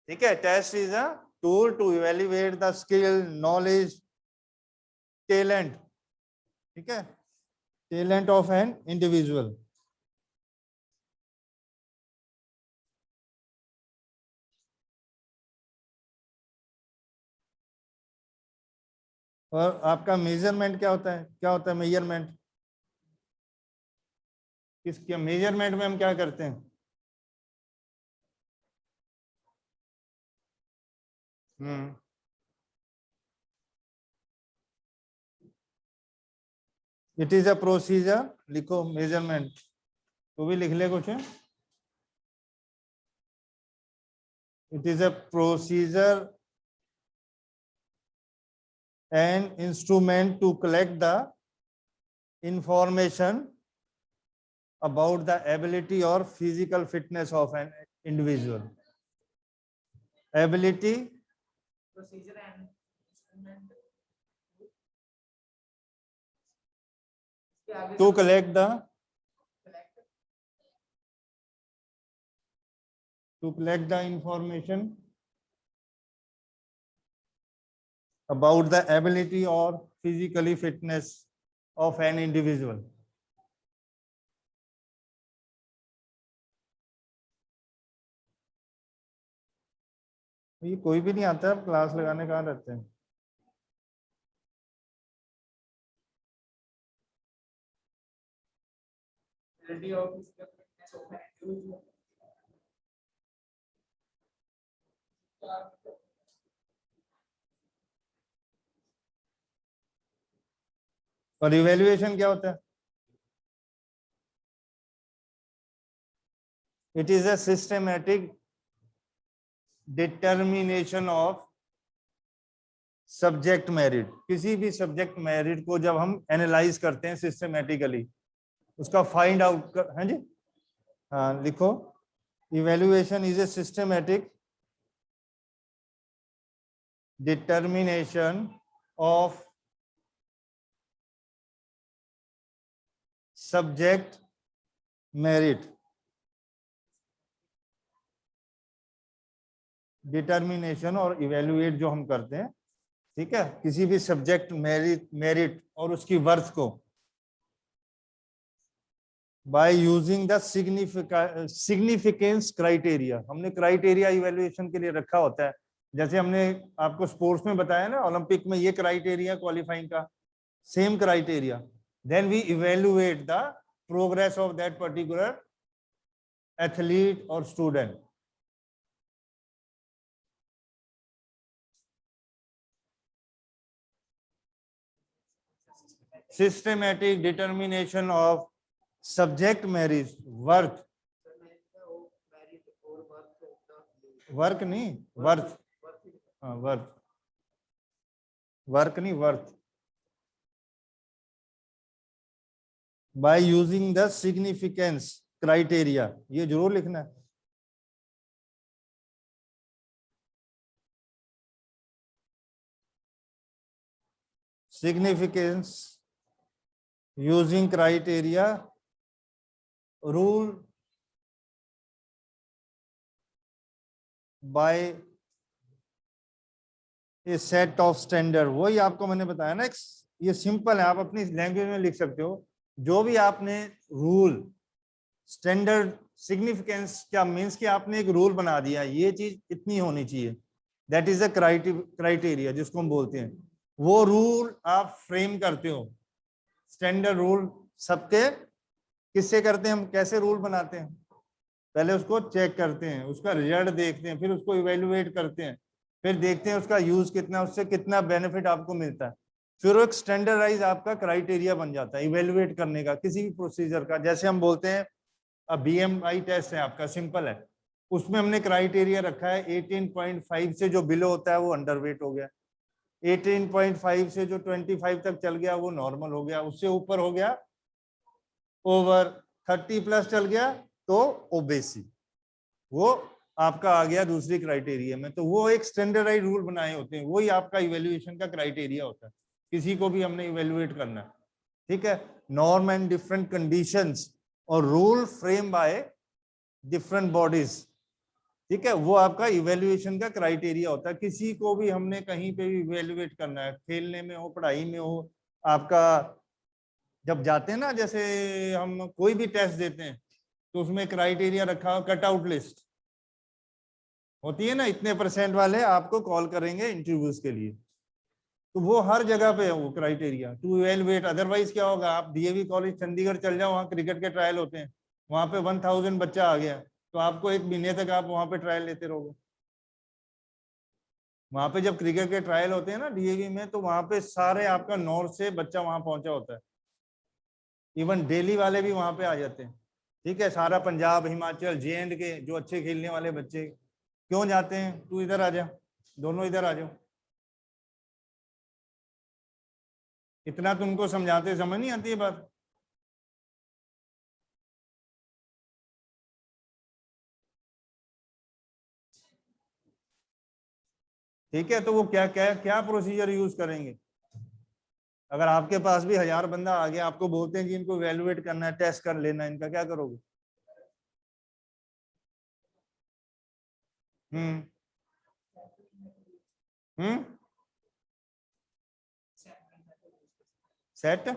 ठीक है, test is a tool to evaluate the skill, knowledge, talent, ठीक है, टैलेंट ऑफ एन इंडिविजुअल। और आपका मेजरमेंट क्या होता है, क्या होता है मेजरमेंट, किसके मेजरमेंट में हम क्या करते हैं? इट इज अ प्रोसीजर, लिखो मेजरमेंट, तो भी लिख ले कुछ। It is a procedure and instrument to collect the information about the ability or physical fitness of an individual. Ability, procedure and instrument to collect the information about the ability or physically fitness of an individual. ये कोई भी नहीं आता, class लगाने कहाँ रहते हैं? और इवेल्युएशन क्या होता है? It is a systematic determination of subject merit. किसी भी सब्जेक्ट मेरिट को जब हम एनालाइज करते हैं सिस्टमैटिकली, उसका फाइंड आउट कर, हाँ जी, हाँ लिखो, evaluation is a systematic determination of subject merit. Determination और इवेल्युएट जो हम करते हैं, ठीक है, किसी भी सब्जेक्ट मेरिट और उसकी वर्थ को bye using the significance criteria. हमने क्राइटेरिया इवेल्युएशन के लिए रखा होता है, जैसे हमने आपको स्पोर्ट्स में बताया ना, ओलंपिक में ये क्राइटेरिया क्वालिफाइंग का, same criteria, then we evaluate the progress of that particular athlete और student. Systematic determination of subject merit worth, work नहीं वर्थ, हाँ वर्थ, वर्क नहीं worth, by using the significance criteria, ये जरूर लिखना है। Significance using criteria, rule by a set of standard। वही आपको मैंने बताया ना, ये सिंपल है, आप अपनी लैंग्वेज में लिख सकते हो। जो भी आपने रूल, स्टैंडर्ड, सिग्निफिकेंस क्या मीन्स कि आपने एक रूल बना दिया, ये चीज इतनी होनी चाहिए, दैट इज अ क्राइटेरिया जिसको हम बोलते हैं। वो रूल आप फ्रेम करते हो, स्टैंडर्ड रूल सबके किससे करते हैं हम, कैसे रूल बनाते हैं? पहले उसको चेक करते हैं, उसका रिजल्ट देखते हैं, फिर उसको इवेल्युएट करते हैं, फिर देखते हैं उसका यूज कितना, उससे कितना बेनिफिट आपको मिलता है, फिर वो एक स्टैंडर्डाइज आपका क्राइटेरिया बन जाता है इवेल्युएट करने का किसी भी प्रोसीजर का। जैसे हम बोलते हैं अब BMI टेस्ट है आपका, सिंपल है, उसमें हमने क्राइटेरिया रखा है 18.5 से जो बिलो होता है वो अंडरवेट हो गया, 18.5 से जो 25 तक चल गया वो नॉर्मल हो गया, उससे ऊपर हो गया ओवर, 30 प्लस चल गया तो ओबेसी, वो आपका आ गया दूसरी क्राइटेरिया में। तो वो एक स्टैंडर्डाइज रूल बनाए होते हैं, वही आपका इवेल्युएशन का क्राइटेरिया होता है, किसी को भी हमने इवेल्युएट करना है, ठीक है। नॉर्म एंड डिफरेंट कंडीशंस और rule frame by different bodies, ठीक है, वो आपका इवेल्युएशन का क्राइटेरिया होता है। किसी को भी हमने कहीं पे भी इवेल्युएट करना है, खेलने में हो, पढ़ाई में हो, आपका जब जाते हैं ना, जैसे हम कोई भी टेस्ट देते हैं तो उसमें क्राइटेरिया रखा हो, कट आउट लिस्ट होती है ना, इतने % वाले आपको कॉल करेंगे इंटरव्यूज के लिए। तो वो हर जगह पे है वो क्राइटेरिया टू इवेलुएट। अदरवाइज क्या होगा, आप डीएवी कॉलेज चंडीगढ़ चल जाओ, वहाँ क्रिकेट के ट्रायल होते हैं, वहाँ पे 1000 बच्चा आ गया, तो आपको 1 महीने तक आप वहाँ पे ट्रायल लेते रहोगे। वहाँ पे जब क्रिकेट के ट्रायल होते हैं ना डीएवी में, तो वहाँ पे सारे आपका नॉर्थ से बच्चा वहाँ पहुंचा होता है, इवन दिल्ली वाले भी वहाँ पे आ जाते हैं। ठीक है, सारा पंजाब, हिमाचल, जे एंड के जो अच्छे खेलने वाले बच्चे क्यों जाते हैं, तू इधर आ जा, दोनों इधर आ जाओ। इतना तुमको समझाते समझ नहीं आती है बात। ठीक है, तो वो क्या क्या क्या प्रोसीजर यूज करेंगे। अगर आपके पास भी 1000 बंदा आ गया, आपको बोलते हैं कि इनको वैल्यूएट करना है, टेस्ट कर लेना है, इनका क्या करोगे। हम्म हम्म सेट।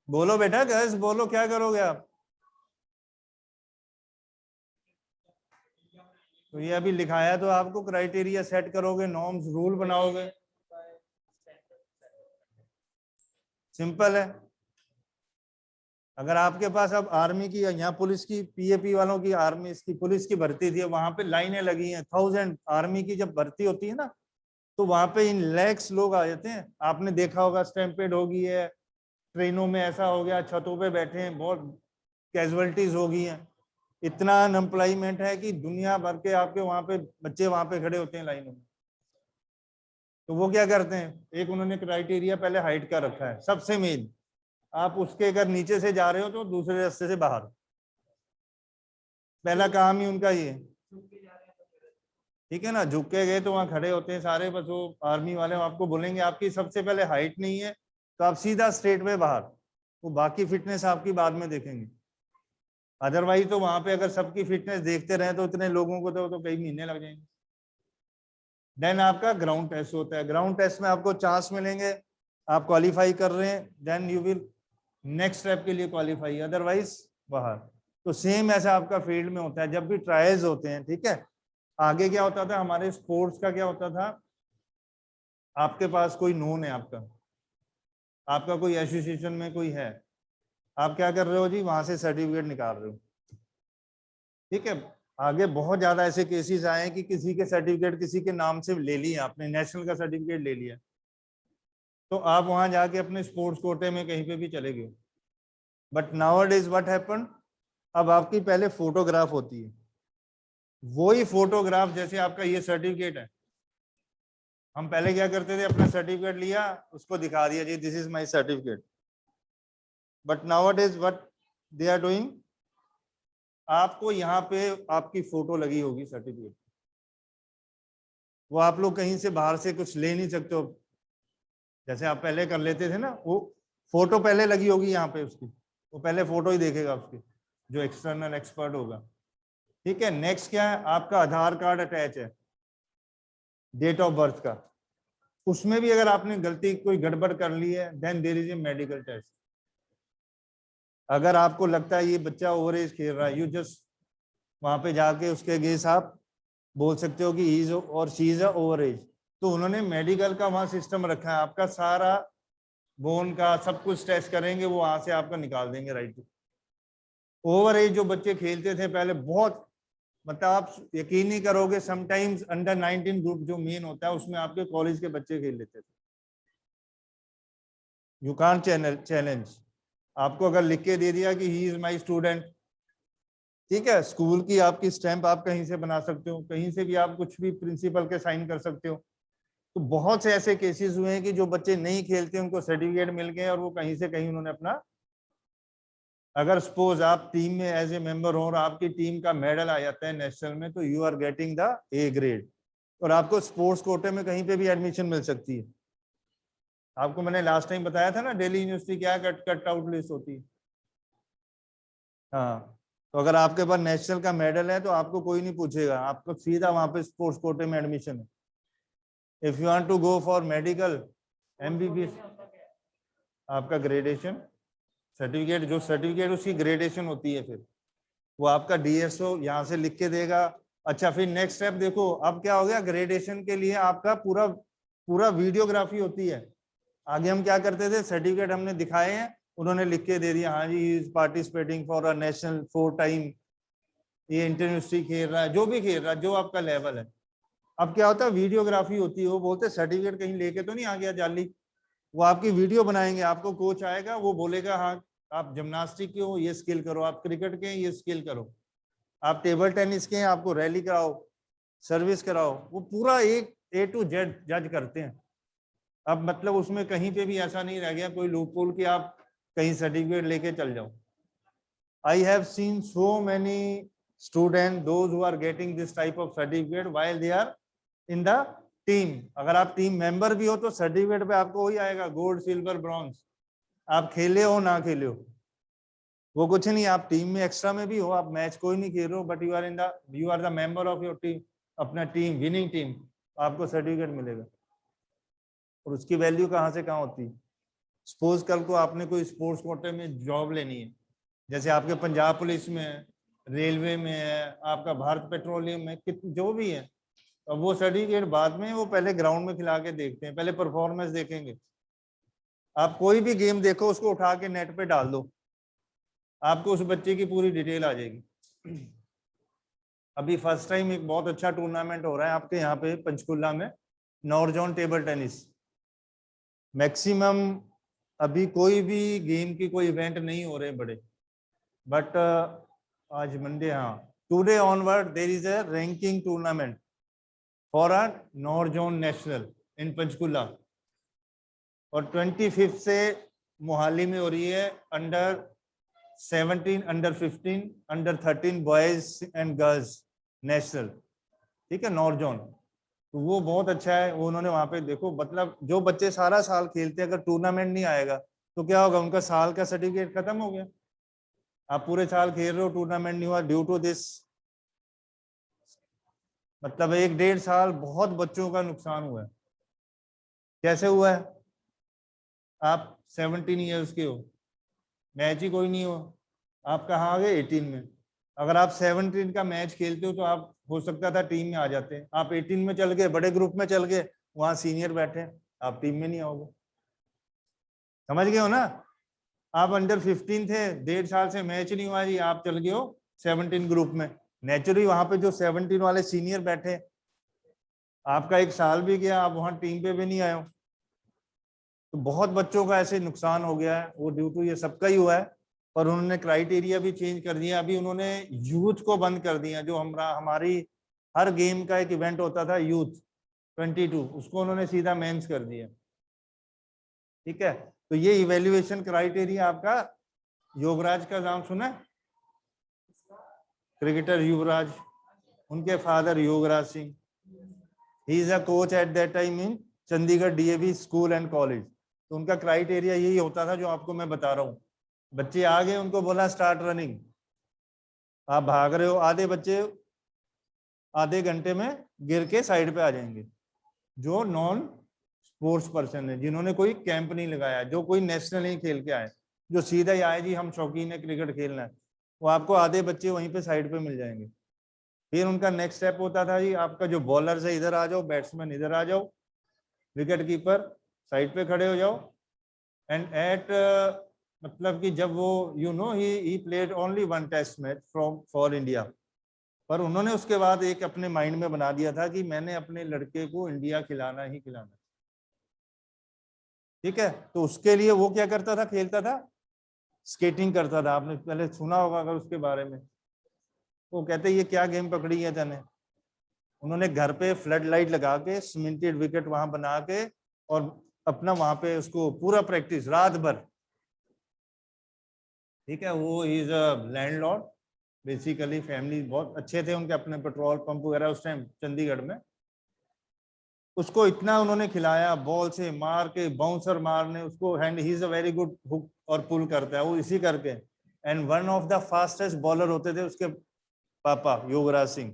बोलो बेटा, गैस बोलो, क्या करोगे आप। तो ये अभी लिखाया तो आपको, क्राइटेरिया सेट करोगे, नॉर्म्स रूल बनाओगे, सिंपल है। अगर आपके पास अब आर्मी की, यहाँ पुलिस की, पीएपी वालों की, आर्मी की पुलिस की भर्ती थी, वहां पे लाइनें लगी हैं 1000। आर्मी की जब भर्ती होती है ना, तो वहां पे इन लैक्स लोग आ जाते हैं। आपने देखा होगा, स्टैम्पेड हो गई है, ट्रेनों में ऐसा हो गया, छतों पे बैठे हैं, बहुत कैजुअलिटीज हो गई हैं। इतना अनएम्प्लॉयमेंट है कि दुनिया भर के आपके वहां पे बच्चे वहां पे खड़े होते हैं लाइनों में। तो वो क्या करते हैं, एक उन्होंने क्राइटेरिया पहले हाइट का रखा है सबसे मेन, आप उसके अगर नीचे से जा रहे हो तो दूसरे रास्ते से बाहर, पहला काम ही उनका ये है। ठीक है ना, झुक के गए तो वहां खड़े होते हैं सारे, बस वो आर्मी वाले आपको बोलेंगे आपकी सबसे पहले हाइट नहीं है, तो आप सीधा स्ट्रेट में बाहर, वो बाकी फिटनेस आपकी बाद में देखेंगे। अदरवाइज तो वहां पे अगर सबकी फिटनेस देखते रहे तो इतने लोगों को तो कई महीने लग जाएंगे। देन आपका ग्राउंड टेस्ट होता है, ग्राउंड टेस्ट में आपको चांस मिलेंगे, आप क्वालिफाई कर रहे हैं, then you will next step के लिए क्वालिफाई, अदरवाइज बाहर। तो सेम ऐसा आपका फील्ड में होता है, जब भी ट्रायल्स होते हैं। ठीक है, आगे क्या होता था हमारे स्पोर्ट्स का, क्या होता था, आपके पास कोई नोन है, आपका आपका कोई एसोसिएशन में कोई है, आप क्या कर रहे हो जी, वहां से सर्टिफिकेट निकाल रहे हो। ठीक है, आगे बहुत ज्यादा ऐसे केसेस आए हैं कि किसी के सर्टिफिकेट किसी के नाम से ले लिया, आपने नेशनल का सर्टिफिकेट ले लिया, तो आप वहां जाके अपने स्पोर्ट्स कोटे में कहीं पे भी चले गए। But now it is what happen, अब आपकी पहले फोटोग्राफ होती है, वही फोटोग्राफ जैसे आपका ये सर्टिफिकेट है, हम पहले क्या करते थे, अपना सर्टिफिकेट लिया, उसको दिखा दिया जी this is my certificate. But now it is what they are doing, आपको यहाँ पे आपकी फोटो लगी होगी सर्टिफिकेट, वो आप लोग कहीं से बाहर से कुछ ले नहीं सकते हो, जैसे आप पहले कर लेते थे ना, वो फोटो पहले लगी होगी यहाँ पे उसकी, वो पहले फोटो ही देखेगा उसकी, जो एक्सटर्नल एक्सपर्ट होगा। ठीक है, नेक्स्ट क्या है, आपका आधार कार्ड अटैच है, डेट ऑफ बर्थ का, उसमें भी अगर आपने गलती कोई गड़बड़ कर ली है, then there is a medical test. अगर आपको लगता है ये बच्चा ओवर एज खेल रहा है, यू जस्ट वहां पे जाके उसके अगेंस्ट आप बोल सकते हो कि ही इज और शी इज ओवर एज। तो उन्होंने मेडिकल का वहां सिस्टम रखा है, आपका सारा बोन का सब कुछ टेस्ट करेंगे, वो वहां से आपका निकाल देंगे राइट। ओवर एज जो बच्चे खेलते थे पहले, बहुत मतलब आप यकीन नहीं करोगे, समटाइम्स अंडर 19 ग्रुप जो मेन होता है उसमें आपके कॉलेज के बच्चे खेल लेते थे। यू कांट चैलेंज, आपको अगर लिख के दे दिया कि ही इज माई स्टूडेंट, ठीक है, स्कूल की आपकी स्टैंप आप कहीं से बना सकते हो, कहीं से भी आप कुछ भी प्रिंसिपल के साइन कर सकते हो। तो बहुत से ऐसे केसेस हुए हैं कि जो बच्चे नहीं खेलते उनको सर्टिफिकेट मिल गए, और वो कहीं से कहीं उन्होंने अपना, अगर सपोज आप टीम में एज ए मेंबर हो और आपकी टीम का मेडल आ जाता है नेशनल में, तो you are getting the A grade, और आपको स्पोर्ट्स कोटे में कहीं पे भी एडमिशन मिल सकती है। आपको मैंने लास्ट टाइम बताया था ना, दिल्ली यूनिवर्सिटी क्या कट आउट लिस्ट होती है। हाँ, तो अगर आपके पास नेशनल का मेडल है तो आपको कोई नहीं पूछेगा, आपको सीधा वहां पे स्पोर्ट्स कोटे में एडमिशन है। If you want to go for medical MBBS, आपका ग्रेडेशन सर्टिफिकेट, जो सर्टिफिकेट उसकी ग्रेडेशन होती है, फिर वो आपका डीएसओ यहाँ से लिख के देगा। अच्छा, फिर नेक्स्ट स्टेप देखो, अब क्या हो गया, ग्रेडेशन के लिए आपका पूरा पूरा वीडियोग्राफी होती है। आगे हम क्या करते थे, सर्टिफिकेट हमने दिखाए हैं, उन्होंने लिख के दे दिया, हाँ जी is participating for a national 4 time, ये इंटरयूनिवर्सिटी खेल रहा है, जो भी खेल रहा है, जो आपका लेवल है। अब क्या होता है, वीडियोग्राफी होती है, वो बोलते सर्टिफिकेट कहीं लेके तो नहीं आ गया जाली, वो आपकी वीडियो बनाएंगे, आपको कोच आएगा, वो बोलेगा हाँ आप जिम्नास्टिक के हो, ये स्किल करो, आप क्रिकेट के हैं, ये स्किल करो, आप टेबल टेनिस के हैं, आपको रैली कराओ, सर्विस कराओ, वो पूरा एक A to Z जज करते हैं। अब मतलब उसमें कहीं पे भी ऐसा नहीं रह गया कोई लूपहोल कि आप कहीं सर्टिफिकेट लेके चल जाओ। I have seen so many students, those who are getting this type of certificate while they are in the team. अगर आप टीम मेंबर भी हो तो सर्टिफिकेट पे आपको वही आएगा, गोल्ड सिल्वर ब्रॉन्ज, आप खेले हो ना खेले हो, वो कुछ नहीं, आप टीम में एक्स्ट्रा में भी हो, आप मैच कोई नहीं खेल रहे हो, but you are the member of your team, अपना टीम विनिंग टीम, आपको सर्टिफिकेट मिलेगा। और उसकी वैल्यू कहाँ से कहाँ होती है। सपोज कल को आपने कोई स्पोर्ट्स कोटे में जॉब लेनी है, जैसे आपके पंजाब पुलिस में है, रेलवे में है, आपका भारत पेट्रोलियम में, जो भी है, अब वो सर्टिफिकेट बाद में, वो पहले ग्राउंड में खिला के देखते हैं, पहले परफॉर्मेंस देखेंगे। आप कोई भी गेम देखो, उसको उठा के नेट पे डाल दो, आपको उस बच्चे की पूरी डिटेल आ जाएगी। अभी फर्स्ट टाइम एक बहुत अच्छा टूर्नामेंट हो रहा है आपके यहाँ पे पंचकुला में, नॉर्जोन टेबल टेनिस। मैक्सिमम अभी कोई भी गेम की कोई इवेंट नहीं हो रहे बड़े, बट आज मंडे, हाँ today onward there is a ranking tournament for a north zone national in Panchkula, और 25 से मोहाली में हो रही है under 17, under 15, under 13 boys and girls national, ठीक है, नॉर्जोन। तो वो बहुत अच्छा है, वो उन्होंने वहां पे देखो, मतलब जो बच्चे सारा साल खेलते हैं, अगर टूर्नामेंट नहीं आएगा तो क्या होगा, उनका साल का सर्टिफिकेट खत्म हो गया। आप पूरे साल खेल रहे हो, टूर्नामेंट नहीं हुआ ड्यू टू दिस, मतलब 1-1.5 साल बहुत बच्चों का नुकसान हुआ है। कैसे हुआ है, आप 17 ईयर्स के हो, मैच ही कोई नहीं हो, आप कहाँ आ गए 18 में। अगर आप 17 का मैच खेलते हो तो आप, हो सकता था टीम में आ जाते, आप 18 में चल गए, बड़े ग्रुप में चल गए, वहां सीनियर बैठे, आप टीम में नहीं आओगे। समझ गए हो ना, आप अंडर 15 थे, 1.5 साल से मैच नहीं हुआ जी, आप चल गए हो 17 ग्रुप में, नेचुरली वहां पे जो 17 वाले सीनियर बैठे, आपका 1 साल भी गया, आप वहां टीम पे भी नहीं आए हो। तो बहुत बच्चों का ऐसे नुकसान हो गया है, वो ड्यू टू ये सबका ही हुआ है। पर उन्होंने क्राइटेरिया भी चेंज कर दिया, अभी उन्होंने यूथ को बंद कर दिया, जो हमारी हर गेम का एक इवेंट होता था यूथ 22, उसको उन्होंने सीधा मेंस कर दिया, ठीक है। तो ये इवेल्युएशन क्राइटेरिया आपका, युवराज का नाम सुना, क्रिकेटर युवराज, उनके father Yograj Singh, he is a coach at that time in Chandigarh DAV school and college. तो उनका क्राइटेरिया यही होता था जो आपको मैं बता रहा हूँ। बच्चे आ गए, उनको बोला स्टार्ट रनिंग, आप भाग रहे हो, आधे बच्चे आधे घंटे में गिर के साइड पे आ जाएंगे, जो नॉन स्पोर्ट्स पर्सन है, जिन्होंने कोई कैंप नहीं लगाया, जो कोई नेशनल नहीं खेल के आए, जो सीधा ही आए जी हम शौकीन है क्रिकेट खेलना है, वो आपको आधे बच्चे वहीं पे साइड पे मिल जाएंगे। फिर उनका नेक्स्ट स्टेप होता था जी, आपका जो बॉलर है इधर आ जाओ, बैट्समैन इधर आ जाओ, विकेट कीपर साइड पे खड़े हो जाओ, एंड एट मतलब कि जब वो he played only 1 test match from for India, पर उन्होंने उसके बाद एक अपने माइंड में बना दिया था कि मैंने अपने लड़के को इंडिया खिलाना ही खिलाना, ठीक है। तो उसके लिए वो क्या करता था, खेलता था, स्केटिंग करता था, आपने पहले सुना होगा अगर उसके बारे में। वो कहते ये क्या गेम पकड़ी है तने, उन्होंने घर पे फ्लड लाइट लगा के सीमेंटेड विकेट वहां बना के, और अपना वहां पे उसको पूरा प्रैक्टिस रात भर, ठीक है। वो is a landlord basically, family बहुत अच्छे थे उनके, अपने पेट्रोल पंप वगैरह उस टाइम चंडीगढ़ में। उसको इतना उन्होंने खिलाया, बॉल से मार के, बाउंसर मारने उसको, hand, he is a very good hook और पुल करता है वो, इसी करके and one of the fastest bowler होते थे उसके पापा युवराज सिंह,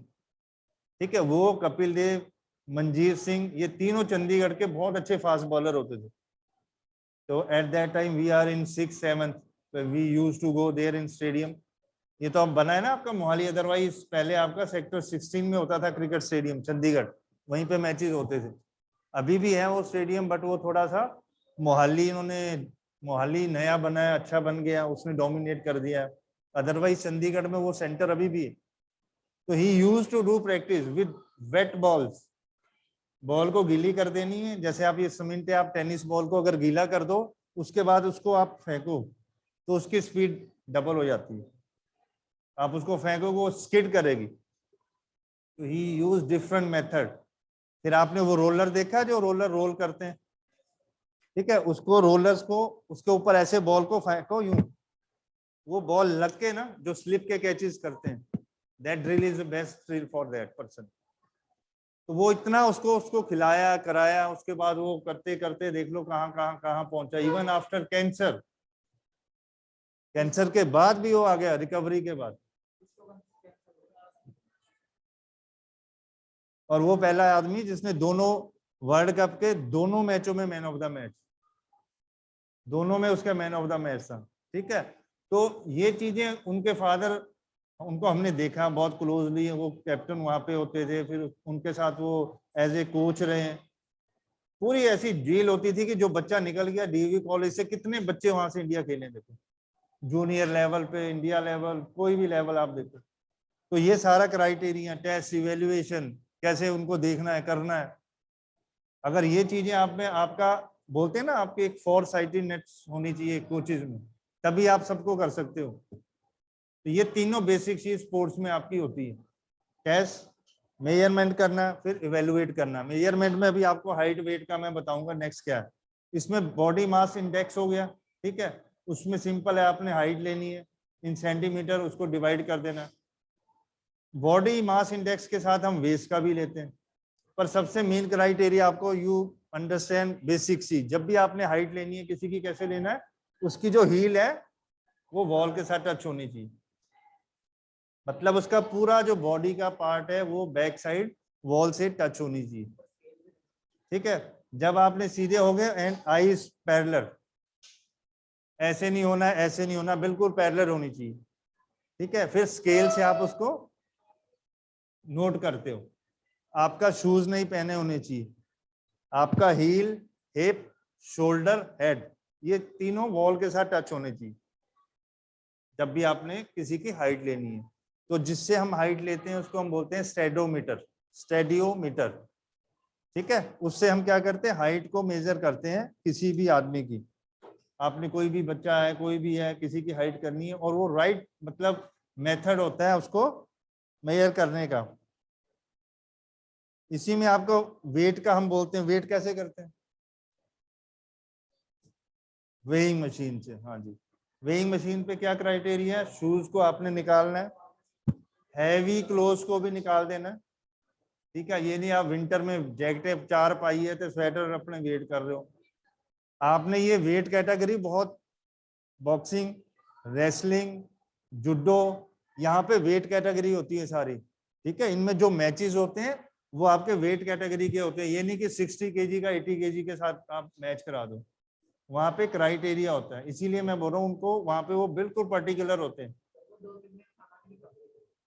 ठीक है, वो कपिल देव, मंजीर सिंह, ये तीनों चंडीगढ़ के बहुत अच्छे फास्ट बॉलर होते थे। तो at that time we are in 6th-7th, we used to go there in stadium. ये तो अब बना है ना आपका मोहाली, अदरवाइज पहले आपका सेक्टर 16 में होता था क्रिकेट स्टेडियम चंडीगढ़, वहीं पे मैचेस होते थे। अभी भी है वो स्टेडियम, बट वो थोड़ा सा मोहाली नया बनाया, अच्छा बन गया, उसने डोमिनेट कर दिया। अदरवाइज चंडीगढ़ में वो सेंटर अभी भी है। तो he used to do practice with wet balls, ball को गीली कर देनी है, जैसे आप ये सीमेंट है, आप टेनिस बॉल को अगर गीला कर दो उसके बाद उसको आप फेंको तो उसकी स्पीड डबल हो जाती है। आप उसको फेंको वो स्किड करेगी। तो ही यूज डिफरेंट मेथड। फिर आपने वो रोलर देखा जो रोलर रोल करते हैं, ठीक है, उसको रोलर्स को उसके ऊपर ऐसे बॉल को फेंको यूं, वो बॉल लग के ना जो स्लिप के कैचेस करते हैं, that drill is the best drill for that person. तो वो इतना उसको खिलाया कराया, उसके बाद वो करते करते देख लो कहाँ कहाँ कहाँ पहुंचा। इवन आफ्टर कैंसर, कैंसर के बाद भी वो आ गया, रिकवरी के बाद। और वो पहला आदमी जिसने दोनों वर्ल्ड कप के दोनों मैचों में मैन ऑफ द मैच, दोनों में उसका मैन ऑफ द मैच था, ठीक है। तो ये चीजें उनके फादर, उनको हमने देखा बहुत क्लोजली, वो कैप्टन वहां पे होते थे, फिर उनके साथ वो एज ए कोच रहे। पूरी ऐसी जेल होती थी कि जो बच्चा निकल गया डीवी कॉलेज से, कितने बच्चे वहां से इंडिया खेलने देखो, जूनियर लेवल पे, इंडिया लेवल, कोई भी लेवल आप देखो। तो ये सारा क्राइटेरिया, टेस्ट, इवेल्युएशन, कैसे उनको देखना है, करना है। अगर ये चीजें आप में, आपका बोलते हैं ना, आपकी एक फोर साइटेडनेस होनी चाहिए कोचेज में, तभी आप सबको कर सकते हो। तो ये तीनों बेसिक चीज स्पोर्ट्स में आपकी होती है। टेस्ट, मेजरमेंट करना, फिर इवेलुएट करना। मेजरमेंट में अभी आपको हाइट वेट का मैं बताऊंगा नेक्स्ट क्या है। इसमें बॉडी मास इंडेक्स हो गया, ठीक है, उसमें सिंपल है, आपने हाइट लेनी है इन सेंटीमीटर, उसको डिवाइड कर देना। बॉडी मास इंडेक्स के साथ हम वेस्ट का भी लेते हैं, पर सबसे मेन क्राइटेरिया आपको यू अंडरस्टैंड बेसिक चीज, जब भी आपने हाइट लेनी है किसी की, कैसे लेना है, उसकी जो हील है वो वॉल के साथ टच होनी चाहिए। मतलब उसका पूरा जो बॉडी का पार्ट है वो बैक साइड वॉल से टच होनी चाहिए, ठीक है। जब आपने सीधे हो गए एंड आईज पैरेलल, ऐसे नहीं होना है, ऐसे नहीं होना, बिल्कुल पैरेलल होनी चाहिए, ठीक है। फिर स्केल से आप उसको नोट करते हो। आपका शूज नहीं पहने होने चाहिए, आपका हील, हिप, शोल्डर, हेड, ये तीनों वॉल के साथ टच होने चाहिए जब भी आपने किसी की हाइट लेनी है। तो जिससे हम हाइट लेते हैं उसको हम बोलते हैं स्टेडियोमीटर, स्टेडियोमीटर, ठीक है। उससे हम क्या करते हैं, हाइट को मेजर करते हैं किसी भी आदमी की। आपने कोई भी बच्चा है, कोई भी है, किसी की हाइट करनी है, और वो राइट मतलब मेथड होता है उसको मेजर करने का। इसी में आपको वेट का हम बोलते हैं, वेट कैसे करते हैं, वेइंग मशीन से। हाँ जी, वेइंग मशीन पे क्या क्राइटेरिया है, शूज को आपने निकालना है, हैवी क्लोथ को भी निकाल देना है, ठीक है। ये नहीं आप विंटर में जैकेट 4 पाई है तो स्वेटर अपने वेट कर रहे हो। आपने ये वेट कैटेगरी बहुत, बॉक्सिंग, रेसलिंग, जुडो, यहाँ पे वेट कैटेगरी होती है सारी, ठीक है। इनमें जो मैचेस होते हैं वो आपके वेट कैटेगरी के होते हैं। ये नहीं कि 60 kg का 80 kg के साथ आप मैच करा दो, वहां पे क्राइटेरिया होता है। इसीलिए मैं बोल रहा हूँ उनको, वहां पे वो बिल्कुल पर्टिकुलर होते हैं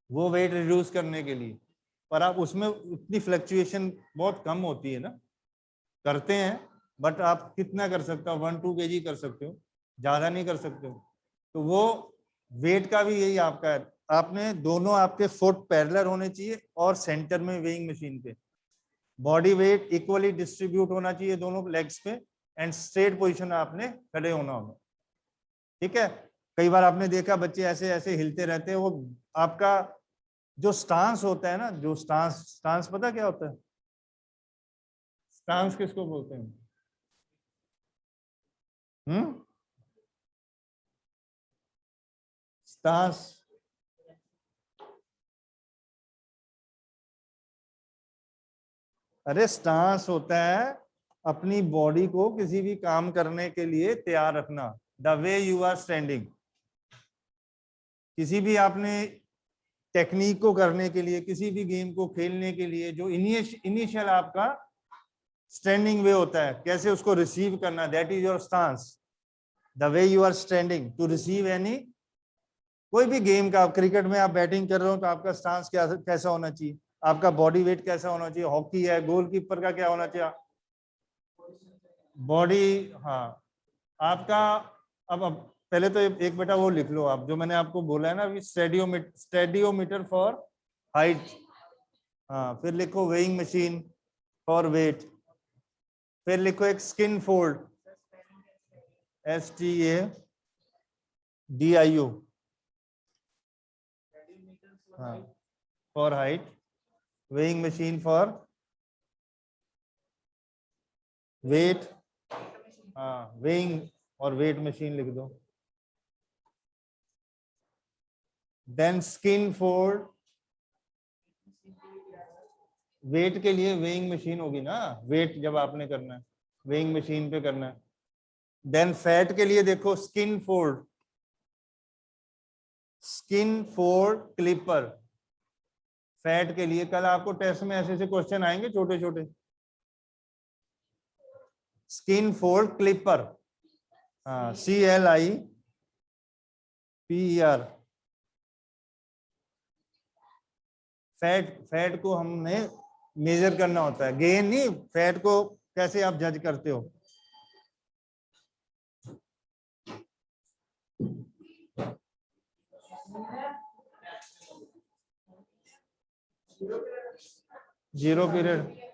वो वेट रिड्यूस करने के लिए। पर आप उसमें उतनी फ्लक्चुएशन बहुत कम होती है ना, करते हैं, बट आप कितना कर सकते हो, 1-2 kg कर सकते हो, ज्यादा नहीं कर सकते हो। तो वो वेट का भी यही आपका है, आपने दोनों आपके फुट पैरेलल होने चाहिए और सेंटर में वेइंग मशीन पे बॉडी वेट इक्वली डिस्ट्रीब्यूट होना चाहिए दोनों लेग्स पे, एंड स्ट्रेट पोजीशन आपने खड़े होना होगा, ठीक है। कई बार आपने देखा बच्चे ऐसे ऐसे हिलते रहते हैं, वो आपका जो स्टांस होता है ना, जो स्टांस, स्टांस पता क्या होता है, स्टांस किसको बोलते हैं, स्टांस, अरे स्टांस होता है अपनी बॉडी को किसी भी काम करने के लिए तैयार रखना, the way you are standing, किसी भी आपने टेक्निक को करने के लिए, किसी भी गेम को खेलने के लिए जो इनिशियल आपका स्टैंडिंग वे होता है, कैसे उसको रिसीव करना, that is your stance, the way you are standing to receive any, कोई भी गेम का, क्रिकेट में आप बैटिंग कर रहे हो तो आपका स्टांस क्या कैसा होना चाहिए, आपका बॉडी वेट कैसा होना चाहिए, हॉकी है गोलकीपर का क्या होना चाहिए, बॉडी, हाँ आपका। अब पहले तो एक बेटा वो लिख लो आप, जो मैंने आपको बोला है ना, स्टेडियोमीटर फॉर हाइट, हाँ फिर लिखो वेइंग मशीन फॉर वेट, फिर लिखो एक स्किन फोल्ड, STADIO, हाँ for height, weighing machine for wait, हाँ वेइंग और वेट मशीन लिख दो, देन स्किन फोल्ड, वेट के लिए वेइंग मशीन होगी ना, वेट जब आपने करना है वेइंग मशीन पे करना है, देन फैट के लिए देखो skin fold, skin fold clipper, fat के लिए कल आपको टेस्ट में ऐसे ऐसे क्वेश्चन आएंगे छोटे छोटे, स्किन फोल्ड क्लिपर, हाँ CLIPER, फैट को हमने मेजर करना होता है, गेन नहीं, फैट को कैसे आप जज करते हो, जीरो पीरियड